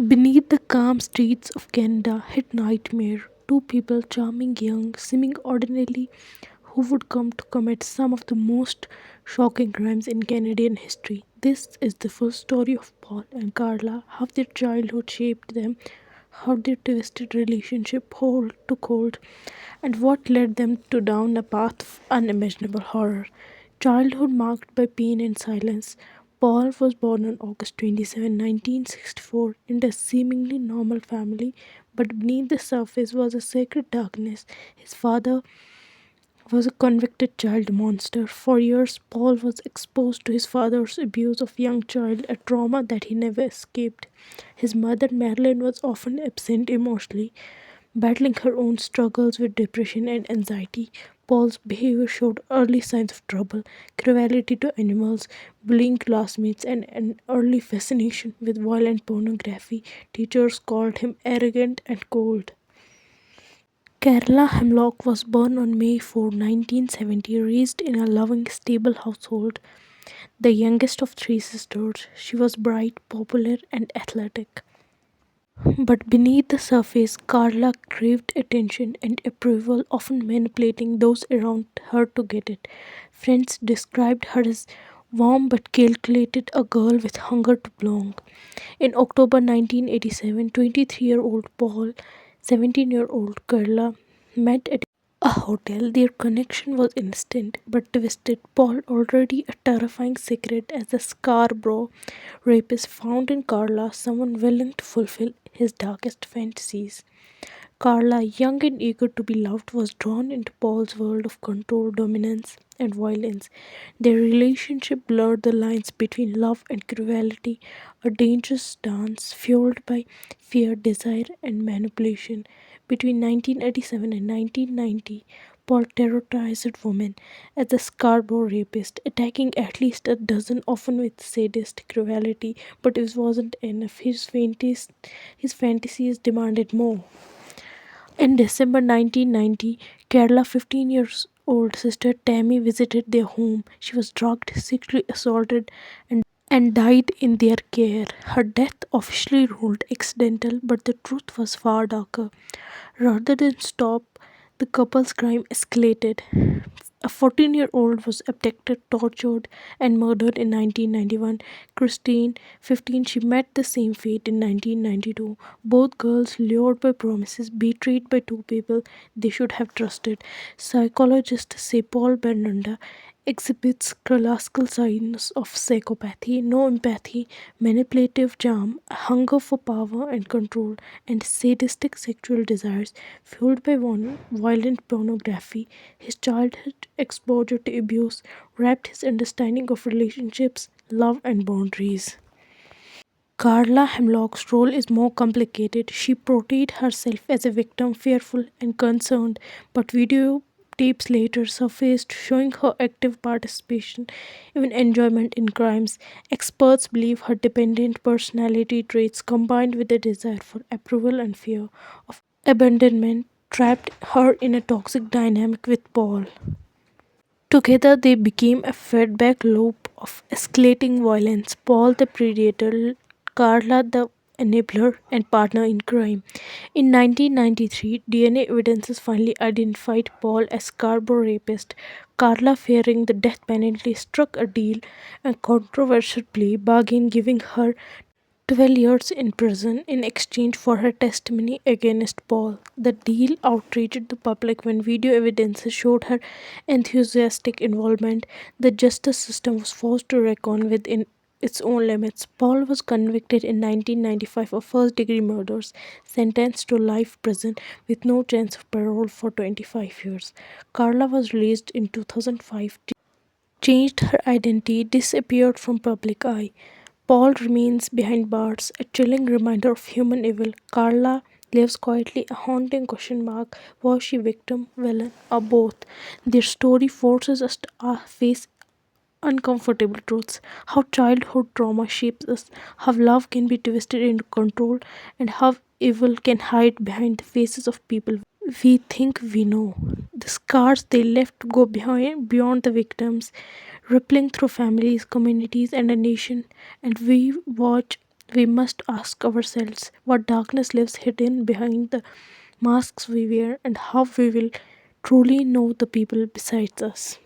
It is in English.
Beneath the calm streets of Canada hid nightmare. Two people, charming young, seeming ordinarily, who would come to commit some of the most shocking crimes in Canadian history. This is the full story of Paul and Carla, how their childhood shaped them, how their twisted relationship hold took hold, and what led them to down a path of unimaginable horror. Childhood marked by pain and silence. Paul was born on August 27, 1964, in a seemingly normal family, but beneath the surface was a sacred darkness. His father was a convicted child monster. For years, Paul was exposed to his father's abuse of young child, a trauma that he never escaped. His mother, Marilyn, was often absent emotionally, battling her own struggles with depression and anxiety. Paul's behavior showed early signs of trouble, cruelty to animals, bullying classmates, and an early fascination with violent pornography. Teachers called him arrogant and cold. Karla Hemlock was born on May 4, 1970, raised in a loving, stable household. The youngest of three sisters, she was bright, popular, and athletic. But beneath the surface, Carla craved attention and approval, often manipulating those around her to get it. Friends described her as warm but calculated, a girl with hunger to belong. In October 1987, 23-year-old Paul, 17-year-old Carla met at a hotel. Their connection was instant but twisted. Paul, already a terrifying secret as a Scarborough rapist, found in Carla someone willing to fulfill his darkest fantasies. Carla, young and eager to be loved, was drawn into Paul's world of control, dominance, and violence. Their relationship blurred the lines between love and cruelty, a dangerous dance fueled by fear, desire, and manipulation. Between 1987 and 1990, Paul terrorized women as a Scarborough rapist, attacking at least a dozen, often with sadist cruelty. But it wasn't enough. His fantasies demanded more. In December 1990, Kerala's 15 years old sister Tammy visited their home. She was drugged, sexually assaulted, and died in their care. Her death officially ruled accidental, but the truth was far darker. Rather than stop, the couple's crime escalated. A 14-year-old was abducted, tortured, and murdered in 1991. Christine, 15, she met the same fate in 1992. Both girls lured by promises, betrayed by two people they should have trusted. Psychologists say Paul Bernanda exhibits classical signs of psychopathy, no empathy, manipulative charm, a hunger for power and control, and sadistic sexual desires fueled by one violent pornography. His childhood exposure to abuse wrapped his understanding of relationships, love, and boundaries. Carla Hemlock's role is more complicated. She portrayed herself as a victim, fearful and concerned, but videotapes later surfaced showing her active participation, even enjoyment in crimes. Experts believe her dependent personality traits combined with a desire for approval and fear of abandonment trapped her in a toxic dynamic with Paul. Together, they became a feedback loop of escalating violence. Paul the predator, Carla the enabler and partner in crime. In 1993, DNA evidences finally identified Paul as Scarborough rapist. Carla, fearing the death penalty, struck a deal, a controversial plea bargain giving her 12 years in prison in exchange for her testimony against Paul. The deal outraged the public when video evidence showed her enthusiastic involvement. The justice system was forced to reckon within its own limits. Paul was convicted in 1995 of first degree murders, sentenced to life prison with no chance of parole for 25 years. Carla was released in 2005, changed her identity, disappeared from public eye. Paul remains behind bars, a chilling reminder of human evil. Carla lives quietly, a haunting question mark. Was she victim, villain, or both? Their story forces us to face uncomfortable truths, how childhood trauma shapes us, how love can be twisted into control, and how evil can hide behind the faces of people we think we know. The scars they left go beyond the victims, rippling through families, communities, and a nation, and we watch We must ask ourselves what darkness lives hidden behind the masks we wear and how we will truly know the people besides us.